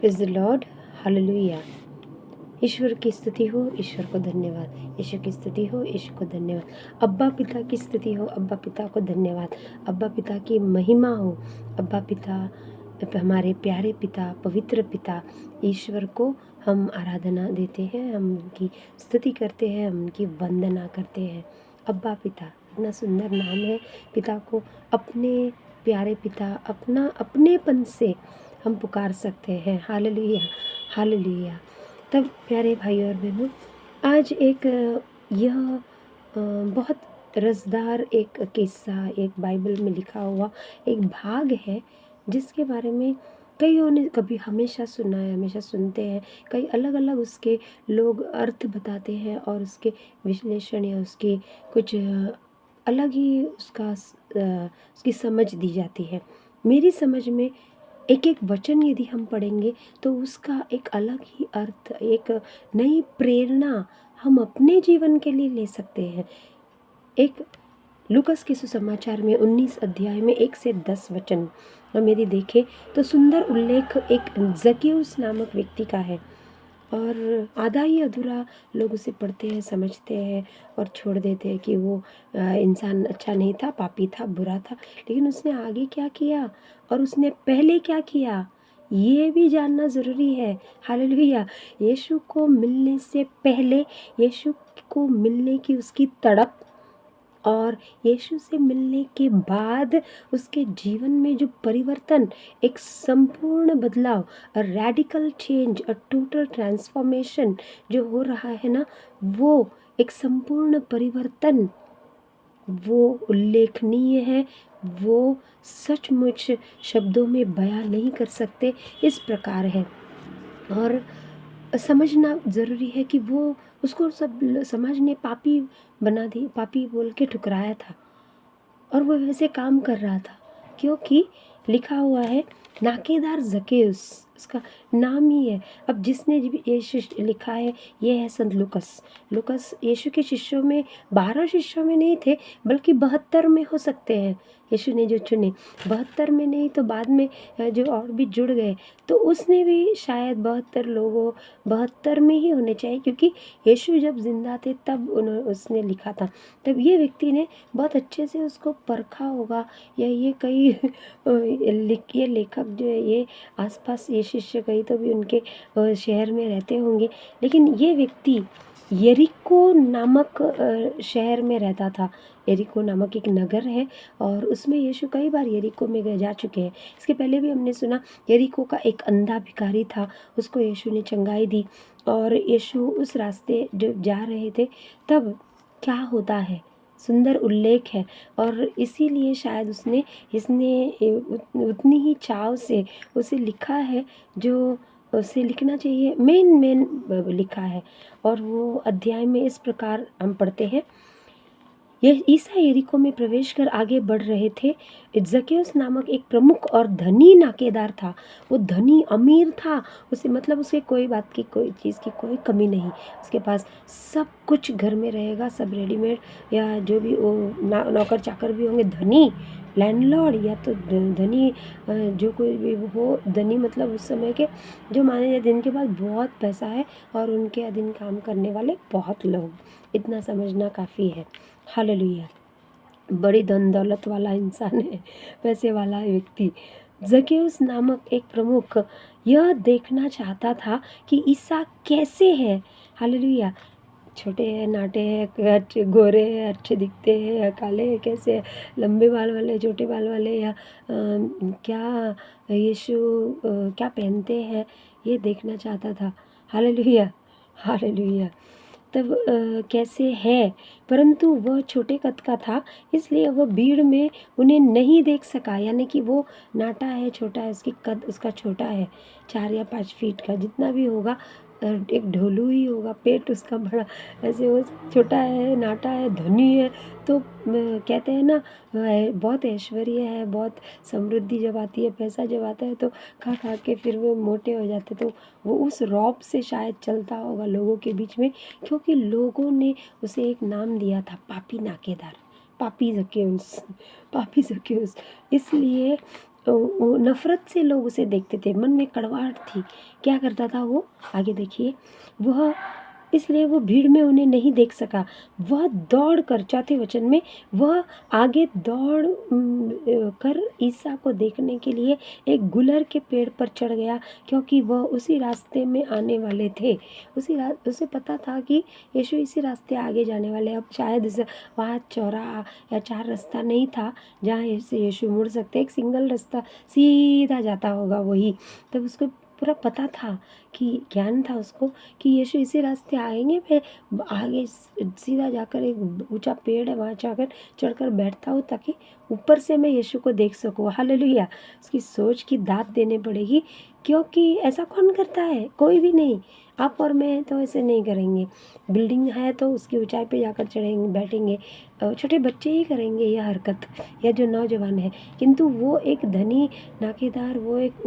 Praise the Lord, hallelujah. ईश्वर की स्तुति हो, ईश्वर को धन्यवाद। ईश्वर की स्तुति हो, ईश्वर को धन्यवाद। अब्बा पिता की स्तुति हो, अब्बा पिता को धन्यवाद। अब्बा पिता की महिमा हो। अब्बा पिता, हमारे प्यारे पिता, पवित्र पिता ईश्वर को हम आराधना देते हैं, हम उनकी स्तुति करते हैं, हम उनकी वंदना करते हैं। अब्बा पिता, इतना सुंदर नाम है। पिता को अपने प्यारे पिता, अपना अपनेपन से हम पुकार सकते हैं। Hallelujah, hallelujah. तब प्यारे भाई और बहनों, आज एक यह बहुत रसदार एक किस्सा, एक बाइबल में लिखा हुआ एक भाग है, जिसके बारे में कईयों ने कभी हमेशा सुना है, हमेशा सुनते हैं। कई अलग अलग उसके लोग अर्थ बताते हैं और उसके विश्लेषण या उसकी कुछ अलग ही उसकी समझ दी जाती है। मेरी समझ में एक एक वचन यदि हम पढ़ेंगे तो उसका एक अलग ही अर्थ, एक नई प्रेरणा हम अपने जीवन के लिए ले सकते हैं। एक लूकास के सुसमाचार में 19 अध्याय में 1 से 10 वचन हम यदि देखें तो सुंदर उल्लेख एक जक्केउस नामक व्यक्ति का है। और आधा ही अधूरा लोग उसे पढ़ते हैं, समझते हैं और छोड़ देते हैं कि वो इंसान अच्छा नहीं था, पापी था, बुरा था। लेकिन उसने आगे क्या किया और उसने पहले क्या किया, ये भी जानना ज़रूरी है। हालेलुया। यीशु को मिलने से पहले, यीशु को मिलने की उसकी तड़प, और यीशु से मिलने के बाद उसके जीवन में जो परिवर्तन, एक संपूर्ण बदलाव, a radical change, a total transformation जो हो रहा है ना, वो एक संपूर्ण परिवर्तन, वो उल्लेखनीय है। वो सचमुच शब्दों में बयां नहीं कर सकते, इस प्रकार है। और समझना ज़रूरी है कि वो, उसको सब समाज ने पापी बना दी, पापी बोल के ठुकराया था और वो वैसे काम कर रहा था, क्योंकि लिखा हुआ है नाकेदार जक्केउस, उसका नाम ही है। अब जिसने ये लिखा है, ये है संत लूकस। लूकस यीशु के शिष्यों में 12 शिष्यों में नहीं थे, बल्कि 72 में हो सकते हैं। यीशु ने जो चुने 72 में नहीं तो बाद में जो और भी जुड़ गए, तो उसने भी शायद 72 लोगों, 72 में ही होने चाहिए, क्योंकि यीशु जब जिंदा थे तब उसने लिखा था। तब ये व्यक्ति ने बहुत अच्छे से उसको परखा होगा, या ये कई ये लेखक जो है, ये आसपास ये शिष्य कहीं तो भी उनके शहर में रहते होंगे। लेकिन ये व्यक्ति यरीको नामक शहर में रहता था। यरीको नामक एक नगर है और उसमें यीशु कई बार यरीको में गए जा चुके हैं। इसके पहले भी हमने सुना यरीको का एक अंधा भिखारी था, उसको यीशु ने चंगाई दी। और यीशु उस रास्ते जो जा रहे थे, तब क्या होता है, सुंदर उल्लेख है। और इसीलिए शायद इसने उतनी ही चाव से उसे लिखा है जो उसे लिखना चाहिए, मेन लिखा है। और वो अध्याय में इस प्रकार हम पढ़ते हैं, यह ईसा यरीको में प्रवेश कर आगे बढ़ रहे थे। जक्केउस नामक एक प्रमुख और धनी नाकेदार था। वो धनी, अमीर था, उसे मतलब उसे कोई बात की, कोई चीज़ की कोई कमी नहीं। उसके पास सब कुछ घर में रहेगा, सब रेडीमेड, या जो भी वो नौकर चाकर भी होंगे, धनी लैंडलॉर्ड, या तो धनी जो कोई भी हो। धनी मतलब उस समय के जो माने जाते, जिनके पास बहुत पैसा है और उनके अधीन काम करने वाले बहुत लोग, इतना समझना काफ़ी है। हालेलुया। बड़ी धन दौलत वाला इंसान है, पैसे वाला व्यक्ति। जक्केउस नामक एक प्रमुख यह देखना चाहता था कि ईसा कैसे है। हालेलुया। छोटे हैं, नाटे हैं, अच्छे गोरे हैं, अच्छे दिखते हैं, या काले हैं, कैसे हैं, लंबे बाल वाले, छोटे बाल वाले, या क्या यीशु क्या पहनते हैं, ये देखना चाहता था। Hallelujah, hallelujah. तब कैसे है, परंतु वह छोटे कद का था, इसलिए वह भीड़ में उन्हें नहीं देख सका। यानी कि वो नाटा है, छोटा है, उसकी कद उसका छोटा है, 4 या 5 फीट का जितना भी होगा, एक ढोलू ही होगा, पेट उसका बड़ा, ऐसे वो छोटा है, नाटा है, धनी है। तो कहते हैं ना, बहुत ऐश्वर्य है, बहुत समृद्धि जब आती है, पैसा जब आता है, तो खा खा के फिर वो मोटे हो जाते। तो वो उस रौब से शायद चलता होगा लोगों के बीच में, क्योंकि लोगों ने उसे एक नाम दिया था, पापी नाकेदार, पापी जक्केउस, पापी जक्केउस। इसलिए वो नफ़रत से लोग उसे देखते थे, मन में कड़वाहट थी। क्या करता था वो? आगे देखिए, वह इसलिए वो भीड़ में उन्हें नहीं देख सका। वह दौड़ कर, चौथे वचन में, वह आगे दौड़ कर ईसा को देखने के लिए एक गुलर के पेड़ पर चढ़ गया, क्योंकि वह उसी रास्ते में आने वाले थे। उसे पता था कि यीशु इसी रास्ते आगे जाने वाले। अब शायद वहाँ चौराहा या चार रास्ता नहीं था जहाँ यीशु मुड़ सकते, एक सिंगल रास्ता सीधा जाता होगा वही। तब उसको पूरा पता था, कि ज्ञान था उसको कि यीशु इसी रास्ते आएंगे। मैं आगे सीधा जाकर, एक ऊंचा पेड़ है वहाँ जाकर चढ़कर बैठता हूँ, ताकि ऊपर से मैं यीशु को देख सकूँ। हालेलुया। उसकी सोच की दात देनी पड़ेगी, क्योंकि ऐसा कौन करता है? कोई भी नहीं। आप और मैं तो ऐसे नहीं करेंगे। बिल्डिंग है तो उसकी ऊंचाई पे जाकर चढ़ेंगे, बैठेंगे। छोटे बच्चे ही करेंगे यह हरकत, या जो नौजवान है। किंतु वो एक धनी नाकेदार, वो एक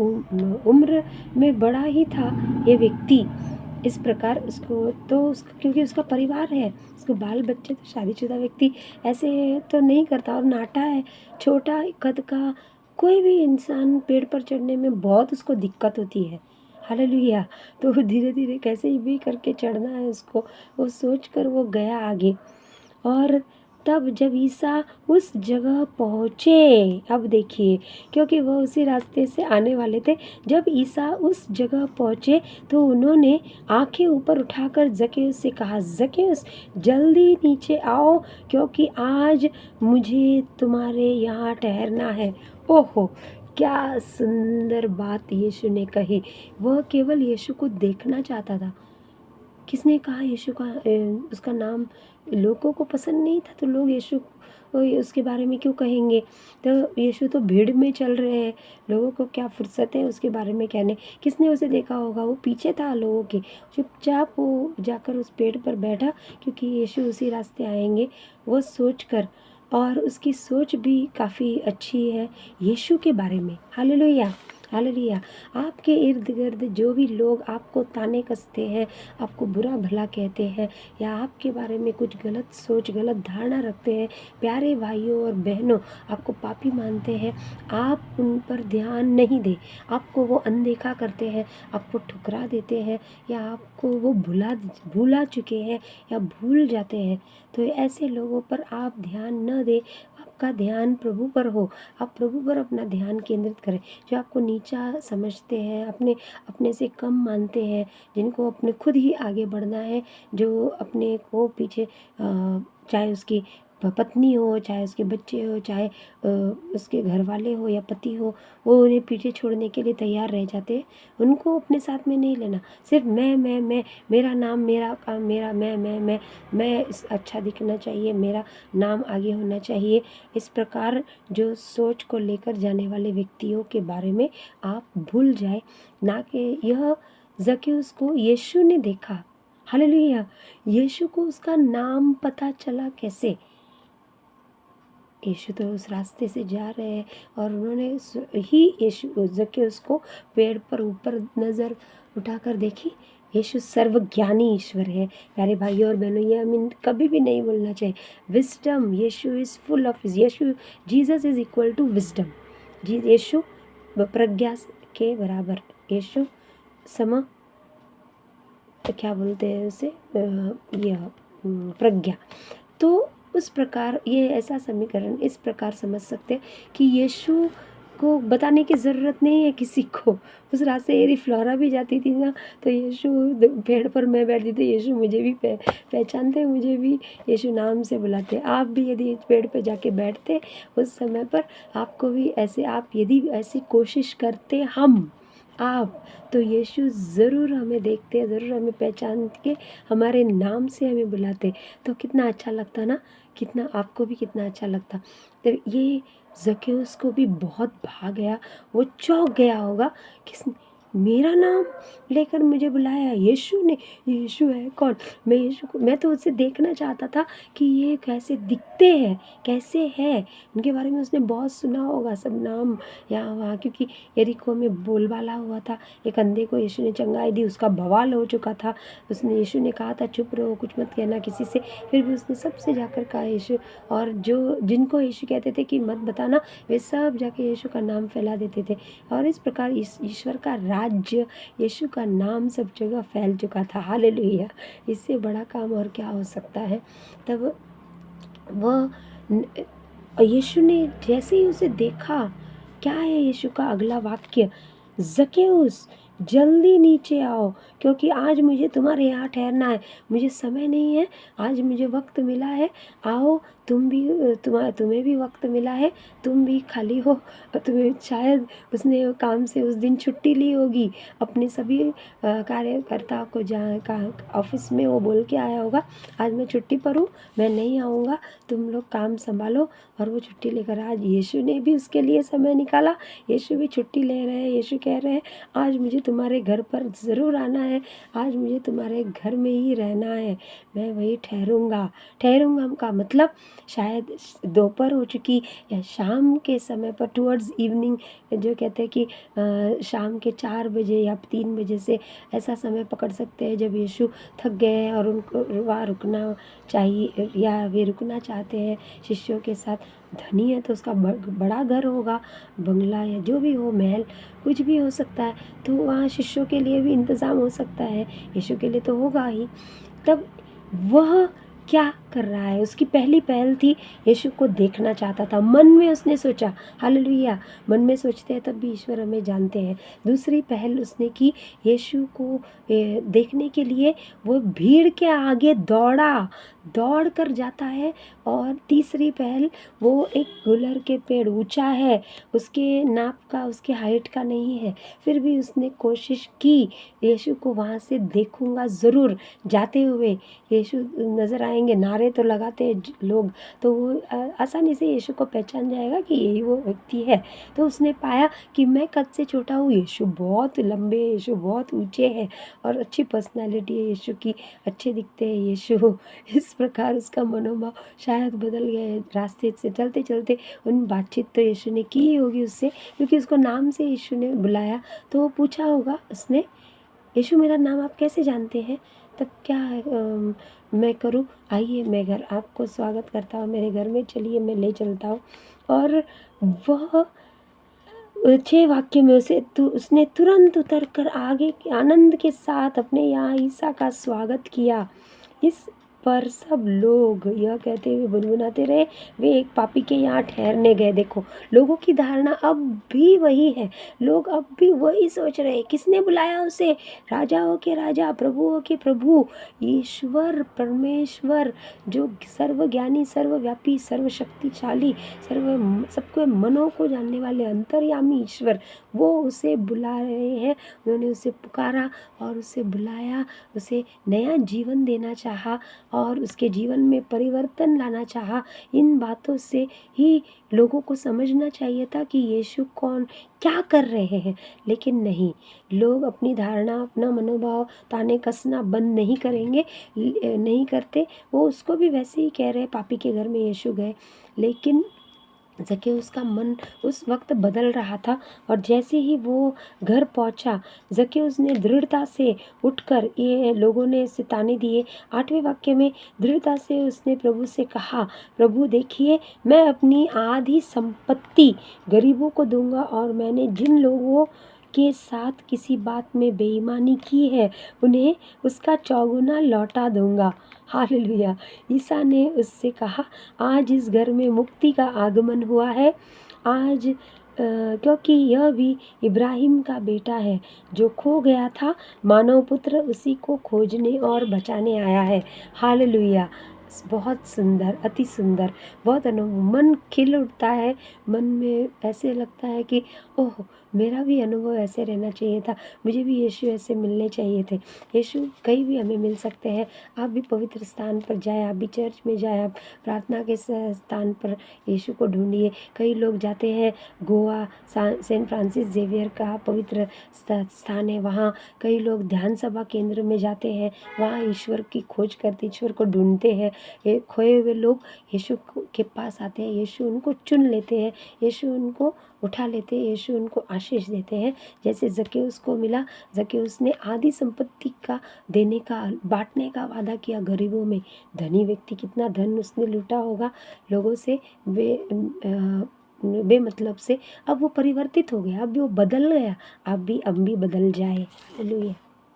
उम्र में बड़ा ही था ये व्यक्ति। इस प्रकार उसको तो क्योंकि उसका परिवार है, उसके बाल बच्चे, तो शादीशुदा व्यक्ति ऐसे तो नहीं करता। और नाटा है, छोटा कद का कोई भी इंसान पेड़ पर चढ़ने में बहुत उसको दिक्कत होती है। हालेलुया। तो धीरे धीरे कैसे भी करके चढ़ना है उसको, वो सोच कर वो गया आगे। और तब जब ईसा उस जगह पहुँचे, अब देखिए, क्योंकि वह उसी रास्ते से आने वाले थे। जब ईसा उस जगह पहुँचे तो उन्होंने आंखें ऊपर उठाकर जक्कैयुस से कहा, जक्कैयुस जल्दी नीचे आओ, क्योंकि आज मुझे तुम्हारे यहाँ ठहरना है। ओहो, क्या सुंदर बात यीशु ने कही। वह केवल यीशु को देखना चाहता था। किसने कहा यीशु का उसका नाम लोगों को पसंद नहीं था, तो लोग यीशु उसके बारे में क्यों कहेंगे? तो यीशु तो भीड़ में चल रहे हैं, लोगों को क्या फुर्सत है उसके बारे में कहने। किसने उसे देखा होगा? वो पीछे था लोगों के। चुपचाप वो जाकर उस पेड़ पर बैठा, क्योंकि यीशु उसी रास्ते आएंगे, वो सोच कर। और उसकी सोच भी काफ़ी अच्छी है यीशु के बारे में। Hallelujah, hallelujah. आपके इर्द गिर्द जो भी लोग आपको ताने कसते हैं, आपको बुरा भला कहते हैं, या आपके बारे में कुछ गलत सोच, गलत धारणा रखते हैं, प्यारे भाइयों और बहनों, आपको पापी मानते हैं, आप उन पर ध्यान नहीं दें। आपको वो अनदेखा करते हैं, आपको ठुकरा देते हैं, या आपको वो भूला चुके हैं, या भूल जाते हैं। तो ऐसे लोगों पर आप ध्यान न दें। आपका ध्यान प्रभु पर हो। आप प्रभु पर अपना ध्यान केंद्रित करें। जो आपको नीचा समझते हैं, अपने से कम मानते हैं, जिनको अपने खुद ही आगे बढ़ना है, जो अपने को पीछे चाहे उसकी पत्नी हो, चाहे उसके बच्चे हो, चाहे उसके घर वाले हो या पति हो, वो उन्हें पीछे छोड़ने के लिए तैयार रह जाते हैं। उनको अपने साथ में नहीं लेना। सिर्फ मैं, मेरा नाम, मेरा काम, मेरा मैं अच्छा दिखना चाहिए, मेरा नाम आगे होना चाहिए। इस प्रकार जो सोच को लेकर जाने वाले व्यक्तियों के बारे में आप भूल जाए, ना कि यह जक्कैयुस को यीशु ने देखा। हालेलुया। यीशु को उसका नाम पता चला कैसे? यीशु तो उस रास्ते से जा रहे हैं, और उन्होंने ही यीशु जक्कैयुस को पेड़ पर ऊपर नज़र उठाकर देखी। यीशु सर्वज्ञानी ईश्वर है। प्यारे भाइयों और बहनों, ये हमें कभी भी नहीं बोलना चाहिए। Wisdom, Yeshu is full of, Yeshu, Jesus is equal to wisdom. Yeshu प्रज्ञा के बराबर, यीशु सम, क्या बोलते हैं उसे, यह प्रज्ञा। तो उस प्रकार ये ऐसा समीकरण इस प्रकार समझ सकते हैं कि यीशु को बताने की ज़रूरत नहीं है किसी को। उस रास्ते यदि फ्लोरा भी जाती थी ना, तो यीशु पेड़ पर मैं बैठती थी, यीशु मुझे भी पहचानते, मुझे भी यीशु नाम से बुलाते। आप भी यदि पेड़ पर जाके बैठते उस समय पर, आपको भी ऐसे, आप यदि ऐसी कोशिश करते आप, तो यीशु ज़रूर हमें देखते, ज़रूर हमें पहचान के हमारे नाम से हमें बुलाते। तो कितना अच्छा लगता ना, कितना आपको भी कितना अच्छा लगता। तो ये जक्कैयुस को भी बहुत भा गया, वो चौंक गया होगा। मेरा नाम लेकर मुझे बुलाया यीशु ने। यीशु है कौन? मैं यीशु को, मैं तो उसे देखना चाहता था कि ये कैसे दिखते हैं, कैसे है। उनके बारे में उसने बहुत सुना होगा, सब नाम यहाँ वहाँ, क्योंकि यरीको में बोलबाला हुआ था। एक अंधे को यीशु ने चंगाई दी, उसका बवाल हो चुका था। उसने, यीशु ने कहा था चुप रहो, कुछ मत कहना किसी से, फिर भी उसने सबसे जाकर कहा यीशु। और जो जिनको यीशु कहते थे कि मत बताना, वे सब जाके यीशु का नाम फैला देते थे। और इस प्रकार ईश्वर का राज्य, यीशु का नाम सब जगह फैल चुका था। हालेलुया! इससे बड़ा काम और क्या हो सकता है। तब वह यीशु ने जैसे ही उसे देखा, क्या है यीशु का अगला वाक्य? ज़केउस, जल्दी नीचे आओ, क्योंकि आज मुझे तुम्हारे यहाँ ठहरना है। मुझे समय नहीं है, आज मुझे वक्त मिला है। आओ, तुम भी, तुम्हें भी वक्त मिला है, तुम भी खाली हो। तुम्हें शायद उसने काम से उस दिन छुट्टी ली होगी, अपने सभी कार्यकर्ताओं को, जहाँ का ऑफिस में वो बोल के आया होगा आज मैं छुट्टी पर हूँ, मैं नहीं आऊँगा, तुम लोग काम संभालो। और वो छुट्टी लेकर, आज यीशु ने भी उसके लिए समय निकाला। यीशु भी छुट्टी ले रहे हैं। यीशु कह रहे हैं आज मुझे तुम्हारे घर पर ज़रूर आना है, आज मुझे तुम्हारे घर में ही रहना है, मैं वही ठहरूँगा। ठहरूँगा का मतलब शायद दोपहर हो चुकी या शाम के समय पर, टुवर्ड्स इवनिंग, जो कहते हैं कि शाम के 4 बजे या 3 बजे से ऐसा समय पकड़ सकते हैं जब यीशु थक गए हैं और उनको वहाँ रुकना चाहिए या वे रुकना चाहते हैं शिष्यों के साथ। धनी है तो उसका बड़ा घर होगा, बंगला या जो भी हो, महल, कुछ भी हो सकता है, तो वहाँ शिष्यों के लिए भी इंतज़ाम हो सकता है, यीशु के लिए तो होगा ही। तब वह क्या कर रहा है? उसकी पहली पहल थी, यीशु को देखना चाहता था। मन में उसने सोचा, हालेलुया, मन में सोचते हैं तब भी ईश्वर हमें जानते हैं। दूसरी पहल उसने की, यीशु को देखने के लिए वो भीड़ के आगे दौड़ कर जाता है। और तीसरी पहल, वो एक गुलर के पेड़ ऊंचा है, उसके नाप का, उसके हाइट का नहीं है, फिर भी उसने कोशिश की, यीशु को वहाँ से देखूंगा ज़रूर। जाते हुए यीशु नज़र आएंगे, नारे तो लगाते हैं लोग, तो वो आसानी से यीशु को पहचान जाएगा कि यही वो व्यक्ति है। तो उसने पाया कि मैं कद से छोटा हूँ, यीशु बहुत लंबे, यीशु बहुत ऊंचे हैं और अच्छी पर्सनालिटी है यीशु की, अच्छे दिखते हैं यीशु। इस प्रकार उसका मनोभाव शायद बदल गया। रास्ते से चलते चलते उन बातचीत तो यीशु ने की ही होगी उससे, क्योंकि उसको नाम से यीशु ने बुलाया, तो वो पूछा होगा उसने, यीशु मेरा नाम आप कैसे जानते हैं? तब क्या है, मैं करूँ? आइए, मैं घर आपको स्वागत करता हूँ, मेरे घर में चलिए, मैं ले चलता हूँ। और वह 6 वाक्य में उसने तुरंत उतर कर आगे आनंद के साथ अपने यहाँ ईसा का स्वागत किया। इस पर सब लोग यह कहते हुए गुनगुनाते रहे, वे एक पापी के यहाँ ठहरने गए। देखो, लोगों की धारणा अब भी वही है, लोग अब भी वही सोच रहे हैं, किसने बुलाया उसे? राजाओं के राजा, प्रभुओं के प्रभु, ईश्वर परमेश्वर, जो सर्वज्ञानी, सर्वव्यापी, सर्वशक्तिशाली, सबके मनों को जानने वाले अंतर्यामी ईश्वर, वो उसे बुला रहे हैं। उन्होंने उसे पुकारा और उसे बुलाया, उसे नया जीवन देना चाहा और उसके जीवन में परिवर्तन लाना चाहा। इन बातों से ही लोगों को समझना चाहिए था कि यीशु कौन, क्या कर रहे हैं। लेकिन नहीं, लोग अपनी धारणा, अपना मनोभाव ताने कसना बंद नहीं करेंगे, नहीं करते। वो उसको भी वैसे ही कह रहे, पापी के घर में यीशु गए। लेकिन ज़केउस का मन उस वक्त बदल रहा था। और जैसे ही वो घर पहुंचा, ज़केउस ने दृढ़ता से उठकर, ये लोगों ने इसे ताने दिए, 8वें वाक्य में दृढ़ता से उसने प्रभु से कहा, प्रभु देखिए, मैं अपनी आधी संपत्ति गरीबों को दूंगा और मैंने जिन लोगों के साथ किसी बात में बेईमानी की है उन्हें उसका चौगुना लौटा दूंगा। हालेलुया! ईसा ने उससे कहा, आज इस घर में मुक्ति का आगमन हुआ है, आज क्योंकि यह भी इब्राहिम का बेटा है। जो खो गया था, मानव पुत्र उसी को खोजने और बचाने आया है। हालेलुया! बहुत सुंदर, अति सुंदर, बहुत मन खिल उठता है। मन में ऐसे लगता है कि ओह, मेरा भी अनुभव ऐसे रहना चाहिए था, मुझे भी यीशु ऐसे मिलने चाहिए थे। यीशु कहीं भी हमें मिल सकते हैं। आप भी पवित्र स्थान पर जाएँ, आप भी चर्च में जाएँ, आप प्रार्थना के स्थान पर यीशु को ढूँढिए। कई लोग जाते हैं गोवा, सेंट फ्रांसिस ज़ेवियर का पवित्र स्थान है, वहाँ कई लोग ध्यान सभा केंद्र में जाते हैं, वहाँ ईश्वर की खोज करते, ईश्वर को ढूँढते हैं। ये खोए हुए लोग यीशु के पास आते हैं, यीशु उनको चुन लेते हैं, यीशु उनको उठा लेते हैं, यीशु उनको आशीष देते हैं। जैसे जक्केउस को मिला, जक्केउस ने आधी संपत्ति का देने का, बांटने का वादा किया गरीबों में। धनी व्यक्ति, कितना धन उसने लूटा होगा लोगों से बेमतलब से। अब वो परिवर्तित हो गया, अब वो बदल गया। अब भी बदल जाए। हालेलुया।